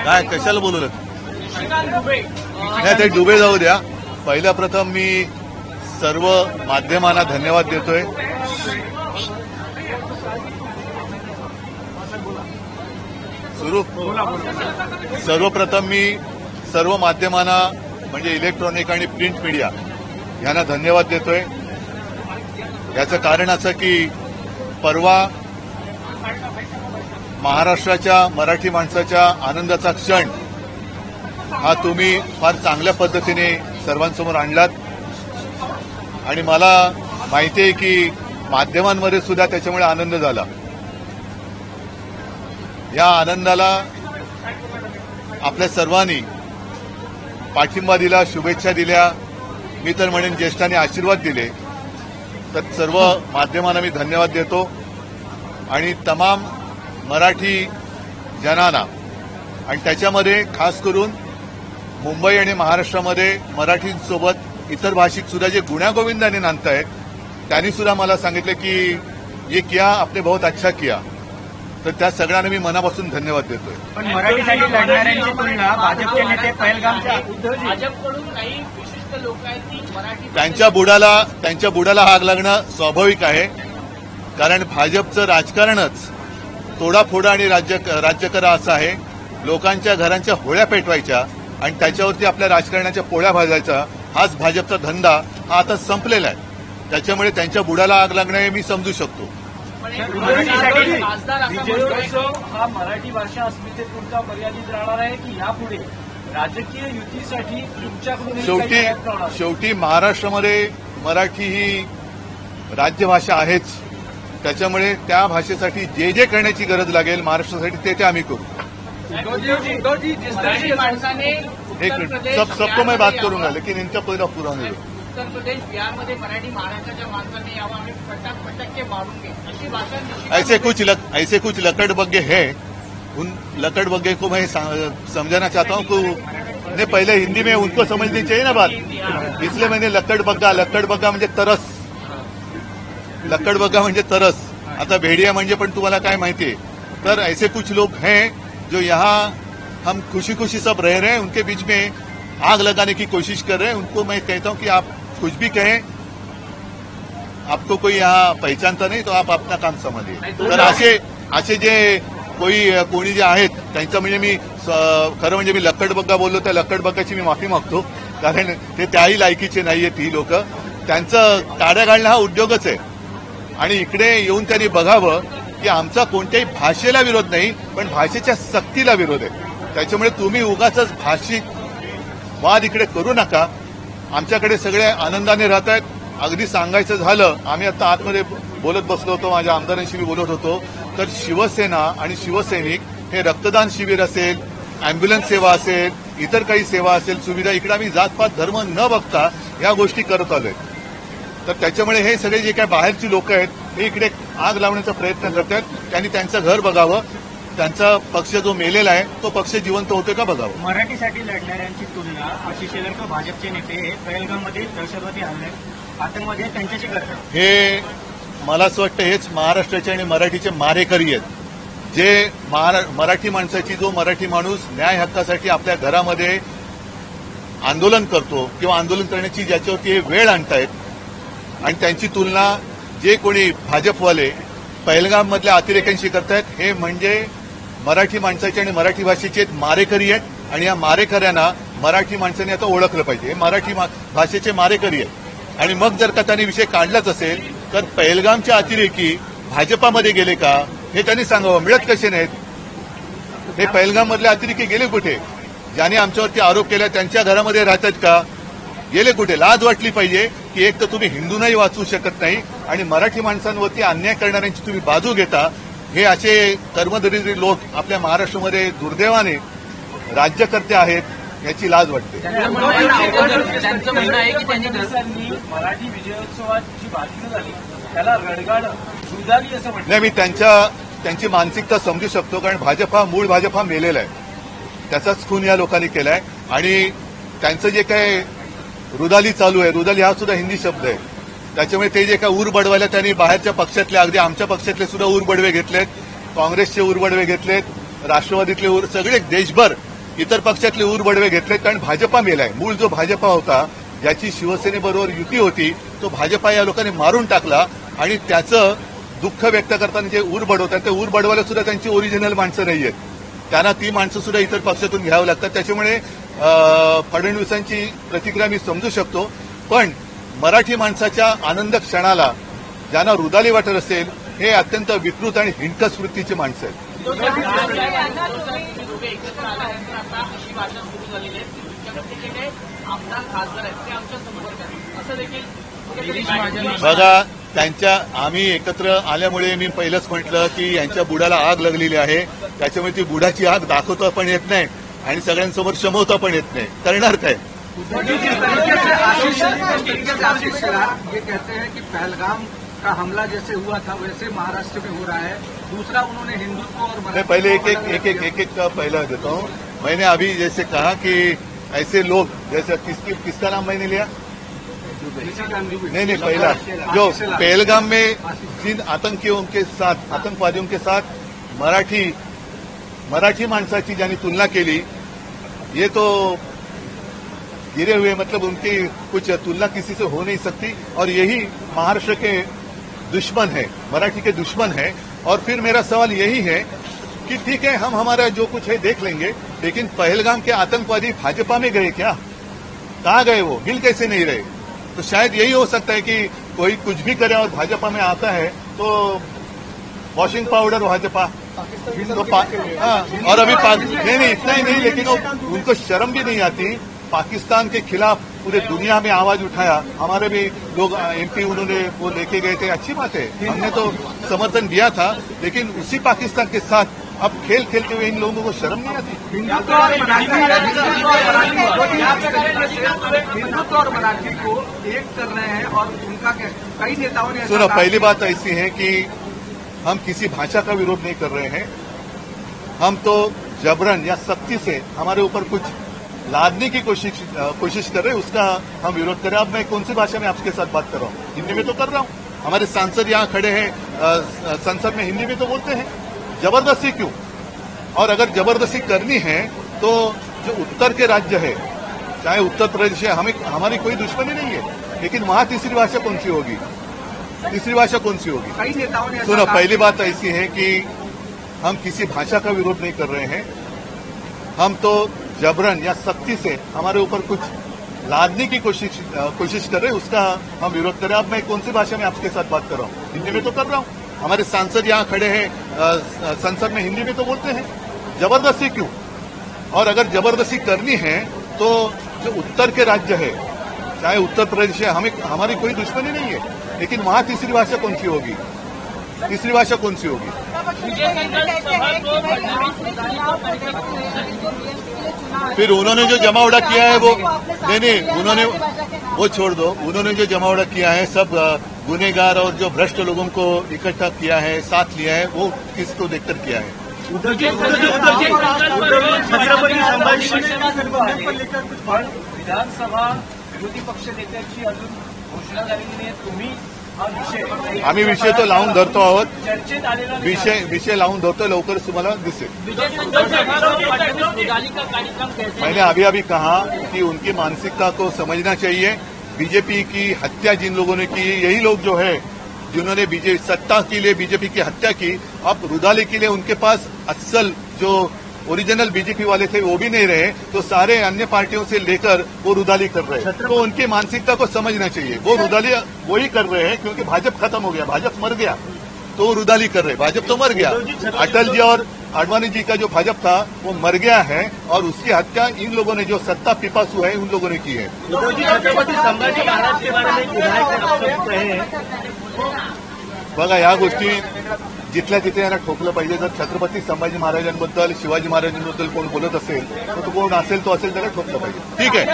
काय कशाला बोलू नाही ते डुबे जाऊ द्या. पहिल्या प्रथम मी सर्व माध्यमांना धन्यवाद देतोय. सर्वप्रथम मी सर्व माध्यमांना म्हणजे इलेक्ट्रॉनिक आणि प्रिंट मीडिया यांना धन्यवाद देतोय. याचं कारण असं की परवा महाराष्ट्राच्या मराठी माणसाच्या आनंदाचा क्षण हा तुम्ही फार चांगल्या पद्धतीने सर्वांसमोर आणलात आणि मला माहिती आहे की माध्यमांमध्ये सुद्धा त्याच्यामुळे आनंद झाला. या आनंदाला आपल्या सर्वांनी पाठिंबा दिला, शुभेच्छा दिल्या, मी तर म्हणेन ज्येष्ठांनी आशीर्वाद दिले. तर सर्व माध्यमांना मी धन्यवाद देतो आणि तमाम मराठी जनांना आणि त्याच्यामध्ये खास करून मुंबई आणि महाराष्ट्रामध्ये मराठींसोबत इतर भाषिक सुद्धा जे गुण्यागोविंदाने नांदतायत त्यांनी सुद्धा मला सांगितलं की ये किया आपने बहुत अच्छा किया. तर त्या सगळ्यांना मी मनापासून धन्यवाद देतोय. पण मराठीसाठी लढणाऱ्यांची तुलना भाजपचे नेते पहलगामच्या भाजपकडून काही विशिष्ट लोक आहेत की मराठी त्यांच्या बुडाला आग लागणं स्वाभाविक आहे. कारण भाजपचं राजकारणच तोडाफोडा आणि राज्य करा असं आहे. लोकांच्या घरांच्या होळ्या पेटवायच्या आणि त्याच्यावरती आपल्या राजकारणाच्या पोळ्या भाजायचा हाच भाजपचा धंदा हा आता संपलेला आहे. त्याच्यामुळे त्यांच्या बुडाला आग लागणं हे मी समजू शकतो. विजयोत्सव हा मराठी भाषा अस्मितेपुरता मर्यादित राहणार आहे की यापुढे राजकीय युतीसाठी तुमच्याकडून शेवटी महाराष्ट्रामध्ये मराठी ही राज्यभाषा आहेच. त्याच्यामुळे त्या भाषेसाठी जे जे करण्याची गरज लागेल महाराष्ट्रासाठी ते आम्ही करू. एक मिनिट सबको मैं बात करूंगा लेकिन इनका पहिला पूरा होने दो. उत्तर प्रदेश बिहारमध्ये मराठी महाराष्ट्राच्या माणसाने यावं आणि फटाके मारूंगे अशी भाषा ऐसे कुछ लकड़बग्गे है. उन लकड़बग्गे को मैं समझाना चाहता हूँ कि पहले हिंदी में उनको समझनी चाहिए ना बात, इसलिए मैंने लकड़बग्गा म्हणजे तरस, लकड़बग्गा म्हणजे तरस. आता भेड़िया म्हणजे पण तुम्हाला काय माहितीये. तर ऐसे कुछ लोग हैं जो यहाँ हम खुशी खुशी सब रह रहे हैं, उनके बीच में आग लगाने की कोशिश कर रहे हैं. उनको मैं कहता हूं कि आप कुछ भी कहें, आपको कोई यहाँ पहचानता नहीं तो आप अपना काम समझिए. तर असे जे कोणी जे आहेत त्यांचं म्हणजे मी खरं म्हणजे मी लक्कडबग्गा बोललो, त्या लक्कडबग्गाची मी माफी मागतो. कारण ते त्याही लायकीचे नाहीये ती लोक. त्यांचं टाळ्या घालणं हा उद्योगच आहे आणि इकडे येऊन त्यांनी बघावं की आमचा कोणत्याही भाषेला विरोध नाही पण भाषेच्या सक्तीला विरोध आहे. त्याच्यामुळे तुम्ही उगाचच भाषिक वाद इकडे करू नका. आमच्याकडे सगळे आनंदाने राहत आहेत. अगदी सांगायचं झालं, आम्ही आता आतमध्ये बोलत बसलो होतो, माझ्या आमदारांशी मी बोलत होतो, तर शिवसेना आणि शिवसैनिक हे रक्तदान शिबिर असेल, अँब्युलन्स सेवा असेल, इतर काही सेवा असेल, सुविधा इकडे आम्ही जातपात धर्म न बघता या गोष्टी करत आलोय. तर त्याच्यामुळे हे सगळे जे काही बाहेरची लोक आहेत हे इकडे आग लावण्याचा प्रयत्न करतात. त्यांनी त्यांचं घर बघावं, त्यांचा पक्ष जो मेलेला आहे तो पक्ष जिवंत होतोय का बघावं. मराठीसाठी लढणाऱ्यांची तुलना आशिष शेलारकर भाजपचे नेते पहलगाममध्ये दहशतवादी हल्ले आतंकवादी त्यांच्याशी करतात. हे मला असं वाटतं हेच महाराष्ट्राचे आणि मराठीचे मारेकरी आहेत. जे मराठी माणसाची जो मराठी माणूस न्याय हक्कासाठी आपल्या घरामध्ये आंदोलन करतो किंवा आंदोलन करण्याची ज्याच्यावरती हे वेळ आणतायत आणि त्यांची तुलना जे कोणी भाजपवाले पहलगाममधल्या अतिरेक्यांशी करतायत हे म्हणजे मराठी माणसाचे आणि मराठी भाषेचे मारेकरी आहेत. आणि या मारेकऱ्यांना मराठी माणसाने आता ओळखलं पाहिजे. हे मराठी भाषेचे मारेकरी आहेत. आणि मग जर का त्यांनी विषय काढलाच असेल तर पहलगामच्या अतिरेकी भाजपामध्ये गेले का हे त्यांनी सांगावं. मिळत कसे नाहीत हे पहलगाममधले अतिरेकी गेले कुठे? ज्यांनी आमच्यावरती आरोप केला त्यांच्या घरामध्ये राहतात का? गेले कुठे? लाज वाटली पाहिजे की एक तर तुम्ही हिंदूंनाही वाचवू शकत नाही आणि मराठी माणसांवरती अन्याय करणाऱ्यांची तुम्ही बाजू घेता. हे असे कर्मदरिद्री लोक आपल्या महाराष्ट्रामध्ये दुर्दैवाने राज्यकर्ते आहेत, याची लाज वाटते. त्यांचं म्हणणं आहे की त्यांनी मराठी विजयोत्सवाची भाषणं झाली त्याला रडगाड झुजाली असं म्हणतात. नाही, मी त्यांची मानसिकता समजू शकतो. कारण मूळ भाजप हा मेलेला आहे. त्याचाच खून या लोकांनी केलाय. आणि त्यांचं जे काय रुदाली चालू आहे, रुदाली हा सुद्धा हिंदी शब्द आहे. त्याच्यामुळे ते जे काय ऊर बडवायला त्यांनी बाहेरच्या पक्षातले, अगदी आमच्या पक्षातले सुद्धा ऊर बडवे घेतलेत, काँग्रेसचे ऊर बडवे घेतलेत, राष्ट्रवादीतले सगळे देशभर इतर पक्षातले ऊर बडवे घेतले, कारण भाजपा मेलाय. मूळ जो भाजपा होता, ज्याची शिवसेनेबरोबर युती होती, तो भाजपा या लोकांनी मारून टाकला. आणि त्याचं दुःख व्यक्त करताना जे ऊर बडवतात, ते ऊर बडवायला सुद्धा त्यांची ओरिजिनल माणसं नाहीयेत. त्यांना ती माणसं सुद्धा इतर पक्षातून घ्यावं लागतात. त्याच्यामुळे फडणवीसांची प्रतिक्रिया मी समजू शकतो. पण मराठी माणसाच्या आनंद क्षणाला ज्यांना रुदाली वाटत असेल, हे अत्यंत विकृत आणि हिणकस वृत्तीचे माणसं आहेत. दोघे एकत्र आल्यानंतर आता अशी भाषा सुरू झालेली आहे की तुमच्याकडे जे काही आमदार खासदार आहेत ते आमच्या संपर्कात असं देखील बघा, आम्ही एकत्र आल्यामुळे मी पहिलंच म्हटलं की यांच्या बुडाला आग लागलेली आहे. त्याच्यामुळे ती बुडाची आग दाखवता पण येत नाही आणि सगळ्यांसमोर शमवता पण येत नाही. करणार काय? आशीष शेलार ये कहते हैं कि पहलगाम का हमला जैसे हुआ था वैसे महाराष्ट्र में हो रहा है. दूसरा, उन्होंने हिंदुत्व और मैं पहले एक का पहला देता हूँ. मैंने अभी जैसे कहा कि ऐसे लोग, जैसे किसका नाम मैंने लिया? नहीं, पहला जो पहलगाम में जिन आतंकवादियों के साथ मराठी माणसाची ज्यांनी तुलना केली, ये तो गिरे हुए, मतलब उनकी कुछ तुलना किसी से हो नहीं सकती. और यही महाराष्ट्र के दुश्मन है, मराठी के दुश्मन है. और फिर मेरा सवाल यही है कि ठीक है, हम हमारा जो कुछ है देख लेंगे, लेकिन पहलगाम के आतंकवादी भाजपा में गए क्या? कहाँ गए? वो मिल कैसे नहीं रहे? तो शायद यही हो सकता है कि कोई कुछ भी करे और भाजपा में आता है तो वॉशिंग पाउडर भाजपा तो हाँ. और अभी नहीं, इतना ही नहीं, लेकिन उनको शर्म भी नहीं आती. पाकिस्तान के खिलाफ पूरे दुनिया में आवाज उठाया. हमारे भी लोग एमपी उन्होंने वो लेके गए थे, अच्छी बात है, हमने तो समर्थन दिया था. लेकिन उसी पाकिस्तान के साथ अब खेल खेलते हुए इन लोगों को शर्म नहीं आती. हिंदुत्व और मराठी को एक कर रहे हैं और उनका कई नेताओं ने. सुनो, पहली बात ऐसी है कि हम किसी भाषा का विरोध नहीं कर रहे हैं. हम तो जबरन या सख्ती से हमारे ऊपर कुछ लादने की कोशिश कर रहे हैं, उसका हम विरोध कर रहे हैं. अब मैं कौन सी भाषा में आपके साथ बात कर रहा हूँ? हिंदी में तो कर रहा हूँ. हमारे सांसद यहाँ खड़े हैं, संसद में हिंदी में तो बोलते हैं. जबरदस्ती क्यों? और अगर जबरदस्ती करनी है तो जो उत्तर के राज्य है, चाहे उत्तर प्रदेश है, हमारी कोई दुश्मनी नहीं है, लेकिन वहां तीसरी भाषा कौन सी होगी? कई नेताओं ने. सुनो, पहली बात ऐसी है कि हम किसी भाषा का विरोध नहीं कर रहे हैं. हम तो जबरन या सख्ती से हमारे ऊपर कुछ लादने की कोशिश कर रहे हैं, उसका हम विरोध कर रहे हैं. अब मैं कौन सी भाषा में आपके साथ बात कर रहा हूँ? हिंदी में तो कर रहा हूँ. हमारे सांसद यहाँ खड़े हैं, संसद में हिंदी में तो बोलते हैं. जबरदस्ती क्यों? और अगर जबरदस्ती करनी है तो जो उत्तर के राज्य है, चाहे उत्तर प्रदेश है, हमारी कोई दुश्मनी नहीं है, लेकिन वहां तीसरी भाषा कौन सी होगी? फिर उन्होंने जो जमावड़ा किया है वो नहीं, उन्होंने वो छोड़ दो. उन्होंने जो जमावड़ा किया है, सब गुनेगार और जो भ्रष्ट लोगों को इकट्ठा किया है, साथ लिया है, वो किसको देखकर किया है? विधानसभा विरोधी पक्ष नेत्याची अजून घोषणा झालेली नाही. तुम्ही हा विषय, आम्ही विषय तो लावून धरतो आहोत. चर्चेत आलेला नाही. विषय लावून धरतो, लवकरच तुम्हाला दिसेल. मैंने अभी कहा कि उनकी मानसिकता को समझना चाहिए. बीजेपी की हत्या जिन लोगों ने की, यही लोग जो है जिन्होंने सत्ता के लिए बीजेपी की हत्या की, अब रुदाली के लिए उनके पास असल जो ओरिजिनल बीजेपी वाले थे वो भी नहीं रहे, तो सारे अन्य पार्टियों से लेकर वो रुदाली कर रहे हैं. तो उनकी मानसिकता को समझना चाहिए. वो रुदाली वही कर रहे हैं क्योंकि भाजपा खत्म हो गया, भाजपा मर गया, तो वो रुदाली कर रहे. भाजपा तो मर गया. अटल जी और आडवाणी जी का जो भाजपा था वो मर गया है, और उसकी हत्या इन लोगों ने, जो सत्ता पिपासु है, उन लोगों ने की है. छत्रपती संभाजी महाराज के बारे में एक विधायक रहे. बघा, या गोष्टी जिथल्या तिथे यांना ठोकलं पाहिजे. जर छत्रपती संभाजी महाराजांबद्दल, शिवाजी महाराजांबद्दल कोण बोलत असेल तर तो कोण असेल तो असेल त्याला ठोकलं पाहिजे. ठीक आहे.